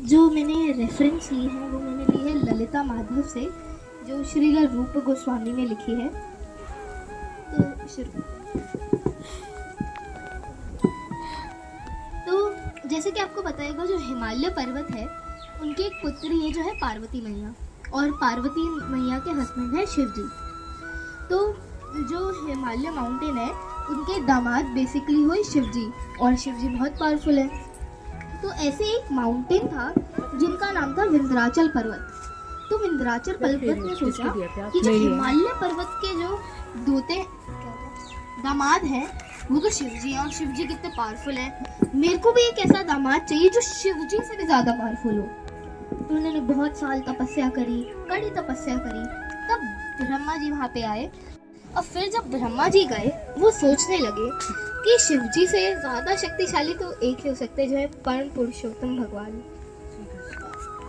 जो मैंने रेफरेंस ली है वो मैंने ली है ललिता माधव से, जो श्रील रूप गोस्वामी ने लिखी है। तो शुरू। तो जैसे कि आपको बताएगा, जो हिमालय पर्वत है उनकी एक पुत्री है जो है पार्वती मैया, और पार्वती मैया के हस्बैंड है शिव जी। तो जो हिमालय माउंटेन है उनके दामाद बेसिकली हुए शिव जी, और शिव जी बहुत पावरफुल है। तो ऐसे एक माउंटेन था जिनका नाम था विंध्याचल पर्वत। तो विंध्याचल पर्वत ने सोचा कि जो हिमालय पर्वत के जो दोते दामाद हैं वो तो शिव जी हैं, और शिव जी कितने पावरफुल हैं, मेरे को भी एक ऐसा दामाद चाहिए जो शिव जी से भी ज्यादा पावरफुल हो। तो उन्होंने बहुत साल तपस्या करी, कड़ी तपस्या करी। तब ब्रह्मा जी वहाँ पे आए, और फिर जब ब्रह्मा जी गए वो सोचने लगे कि शिव जी से ज्यादा शक्तिशाली तो एक ही हो सकते हैं, जो है परम पुरुषोत्तम भगवान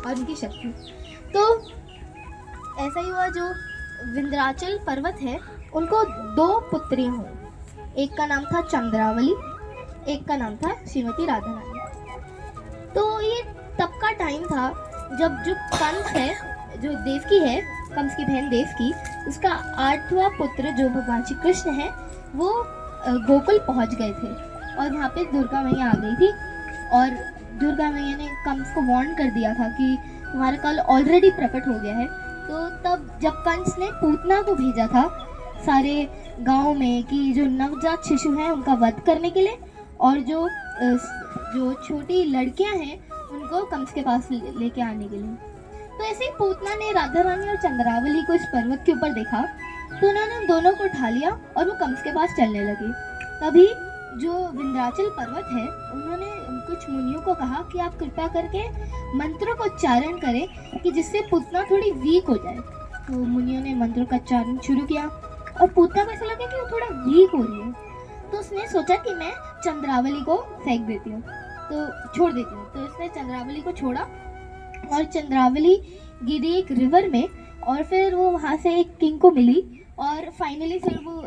और उनकी शक्ति। तो ऐसा ही हुआ, जो विंध्याचल पर्वत है उनको दो पुत्रियां हुई। एक का नाम था चंद्रावली, एक का नाम था श्रीमती राधा रानी। तो ये तब का टाइम था जब जो कंस है, जो देवकी है, कंस की बहन देवकी, उसका 8वां पुत्र जो भगवान श्री कृष्ण है वो गोकुल पहुंच गए थे, और वहाँ पे दुर्गा मैया आ गई थी। और दुर्गा मैया ने कंस को वार्न कर दिया था कि तुम्हारा काल ऑलरेडी प्रकट हो गया है। तो तब जब कंस ने पूतना को भेजा था सारे गांव में कि जो नवजात शिशु हैं उनका वध करने के लिए, और जो छोटी लड़कियां हैं उनको कंस के पास लेके आने के लिए। तो ऐसे ही पूतना ने राधा रानी और चंद्रावली को इस पर्वत के ऊपर देखा, तो उन्होंने दोनों को उठा लिया और वो कंस के पास चलने लगे। तभी जो विंध्याचल पर्वत है उन्होंने कुछ मुनियों को कहा कि आप कृपया करके मंत्रों का उच्चारण करें कि जिससे पूतना थोड़ी वीक हो जाए। तो मुनियों ने मंत्रों का उच्चारण शुरू किया, और पूतना को ऐसा लगा कि वो थोड़ा वीक हो रही है। तो उसने सोचा कि मैं चंद्रावली को फेंक देती हूँ, तो छोड़ देती हूँ। तो उसने चंद्रावली को छोड़ा, और चंद्रावली गिरी एक रिवर में, और फिर वो वहाँ से एक किंग को मिली, और फाइनली फिर वो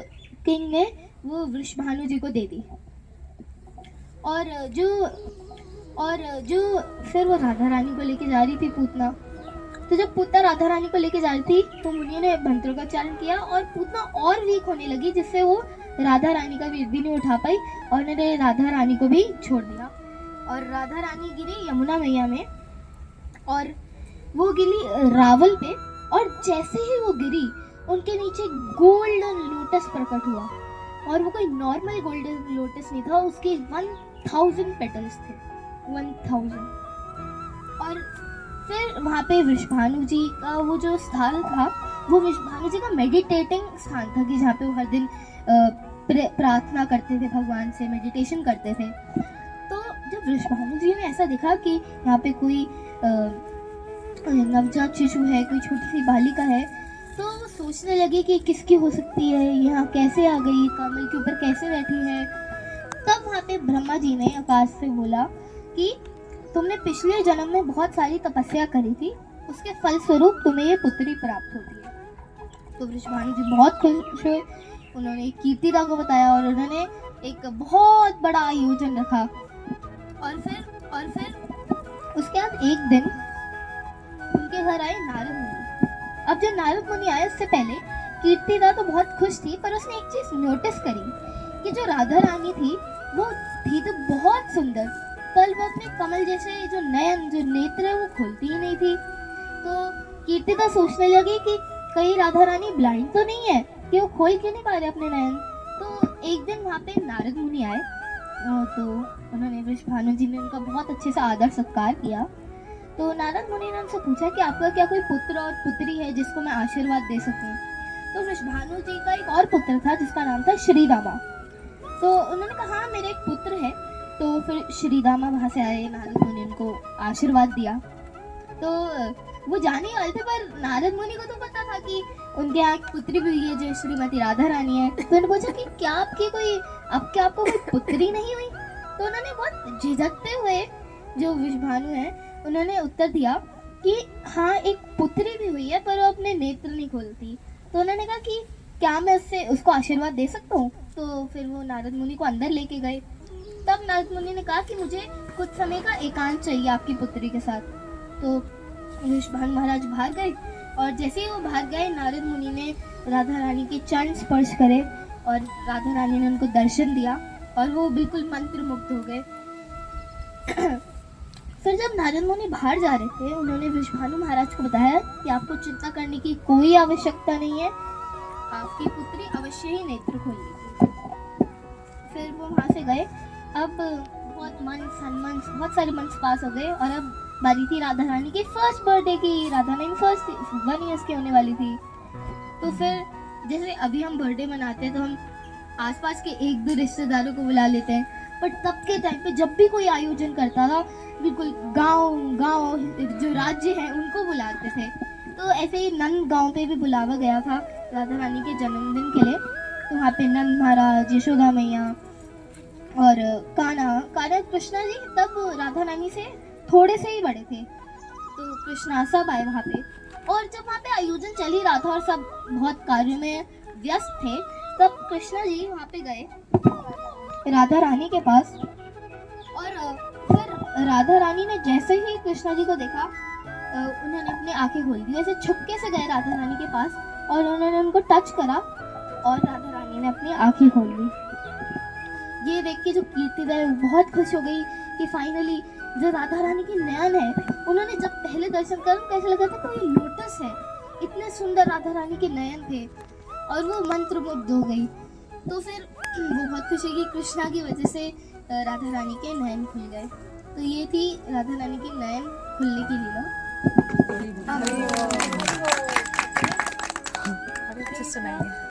किंग ने वो वृषभानु जी को दे दी। और जो फिर वो राधा रानी को लेके जा रही थी पूतना। तो जब पूतना राधा रानी को लेके जा रही थी तो मुनियों ने मंत्रों का उच्चारण किया, और पूतना और वीक होने लगी, जिससे वो राधा रानी का वीर भी नहीं उठा पाई, और उन्होंने राधा रानी को भी छोड़ दिया। और राधा रानी गिरी यमुना मैया में, और वो गिरी रावल पे, और जैसे ही वो गिरी उनके नीचे गोल्डन लोटस प्रकट हुआ, और वो कोई नॉर्मल गोल्डन लोटस नहीं था, उसके 1000 पेटल्स थे, 1000। और फिर वहाँ पे वृषभानु जी का वो जो स्थान था वो वृषभानु जी का मेडिटेटिंग स्थान था, कि जहाँ पे वो हर दिन प्रार्थना करते थे, भगवान से मेडिटेशन करते थे। तो जब वृषभानु जी ने ऐसा देखा कि यहाँ पे कोई नवजात शिशु है, कोई छोटी सी बालिका है, तो वो सोचने लगे कि किसकी हो सकती है, यहाँ कैसे आ गई, कमल के ऊपर कैसे बैठी है। तब वहाँ पे ब्रह्मा जी ने आकाश से बोला कि तुमने पिछले जन्म में बहुत सारी तपस्या करी थी, उसके फलस्वरूप तुम्हें ये पुत्री प्राप्त होती है। तो वृषभानु जी बहुत खुश हुए, उन्होंने कीर्तिदा को बताया, और उन्होंने एक बहुत बड़ा आयोजन रखा। और फिर उसके बाद एक दिन उनके घर आए नारद मुनि। अब जब नारद मुनि आए उससे पहले कीर्तिदा तो बहुत खुश थी, पर उसने एक चीज नोटिस करी कि जो राधा रानी थी वो थी तो बहुत सुंदर, पर वो अपने कमल जैसे जो नयन, जो नेत्र है, वो खोलती ही नहीं थी। तो कीर्तिदा सोचने लगी कि कहीं राधा रानी ब्लाइंड तो नहीं है कि वो खोल क्यों नहीं पा रहे अपने नयन। तो एक दिन वहाँ पे नारद मुनि आए, तो उन्होंने वृषभानु जी ने उनका बहुत अच्छे से आदर सत्कार किया। तो नारद मुनि ने उनसे पूछा कि आपका क्या कोई पुत्र और पुत्री है जिसको मैं आशीर्वाद दे सकूं। तो वृषभानु जी का एक और पुत्र था जिसका नाम था श्रीदामा। तो उन्होंने कहा हाँ मेरा एक पुत्र है। तो फिर श्रीदामा वहाँ से आए, नारद मुनि ने उनको आशीर्वाद दिया। तो वो जाने वाले थे, पर नारद मुनि को तो पता था कि उनके यहाँ एक पुत्री भी हुई है जो श्रीमती राधा रानी है। तो उन्होंने पूछा कि क्या आपको कोई पुत्री नहीं हुई। तो उन्होंने बहुत झिझकते हुए, जो वृषभानु है, उन्होंने उत्तर दिया कि हाँ एक पुत्री भी हुई है, पर वो अपने नेत्र नहीं खोलती। तो उन्होंने कहा कि क्या मैं उसको आशीर्वाद दे सकता हूँ। तो फिर वो नारद मुनि को अंदर लेके गए, तब नारद मुनि ने कहा कि मुझे कुछ समय का एकांत चाहिए आपकी पुत्री के साथ। तो वृषभानु महाराज बाहर गए और जैसे ही वो बाहर गए, नारद मुनि ने राधा रानी के चरण स्पर्श करे और राधा रानी ने उनको दर्शन दिया और वो बिल्कुल मंत्रमुग्ध हो गए। फिर जब नारद मुनि बाहर जा रहे थे, उन्होंने वृषभानु महाराज को बताया कि आपको चिंता करने की कोई आवश्यकता नहीं है, आपकी पुत्री अवश्य ही नेत्र खोलेगी। फिर वो वहाँ से गए। अब बहुत सारे मंथ्स पास हो गए और अब बारी थी राधा रानी की फर्स्ट बर्थडे की। राधा रानी फर्स्ट 1 ईयर्स की होने वाली थी। तो फिर जैसे अभी हम बर्थडे मनाते हैं तो हम आसपास के 1-2 रिश्तेदारों को बुला लेते हैं, बट तब के टाइम पे जब भी कोई आयोजन करता था, बिल्कुल गांव जो राज्य है उनको बुलाते थे। तो ऐसे ही नंद गांव पे भी बुलावा गया था राधा रानी के जन्मदिन के लिए। तो वहाँ पे नंद महाराज, यशोदा मैया और कान्हा कृष्णा जी तब राधा रानी से थोड़े से ही बड़े थे। तो कृष्णा सब आए वहाँ पे, और जब वहाँ पे आयोजन चल ही रहा था और सब बहुत कार्य में व्यस्त थे, तब कृष्णा जी वहाँ पे गए राधा रानी के पास। और फिर राधा रानी ने जैसे ही कृष्णा जी को देखा, उन्होंने अपनी आंखें खोल दी। वैसे छुपके से गए राधा रानी के पास और उन्होंने उनको टच करा और राधा रानी ने अपनी आंखें खोल दी। ये देख के जो कीर्तिदा है वो बहुत खुश हो गई कि फाइनली जो राधा रानी की नयन है, उन्होंने जब पहले दर्शन कर उनको ऐसा लगा था कोई लोटस है, इतने सुंदर राधा रानी के नयन थे और वो मंत्रमुग्ध हो गई। तो फिर वो बहुत खुश है कि कृष्णा की वजह से राधा रानी के नयन खुल गए। तो ये थी राधा रानी की नयन खुलने की लीला। सुनाइए।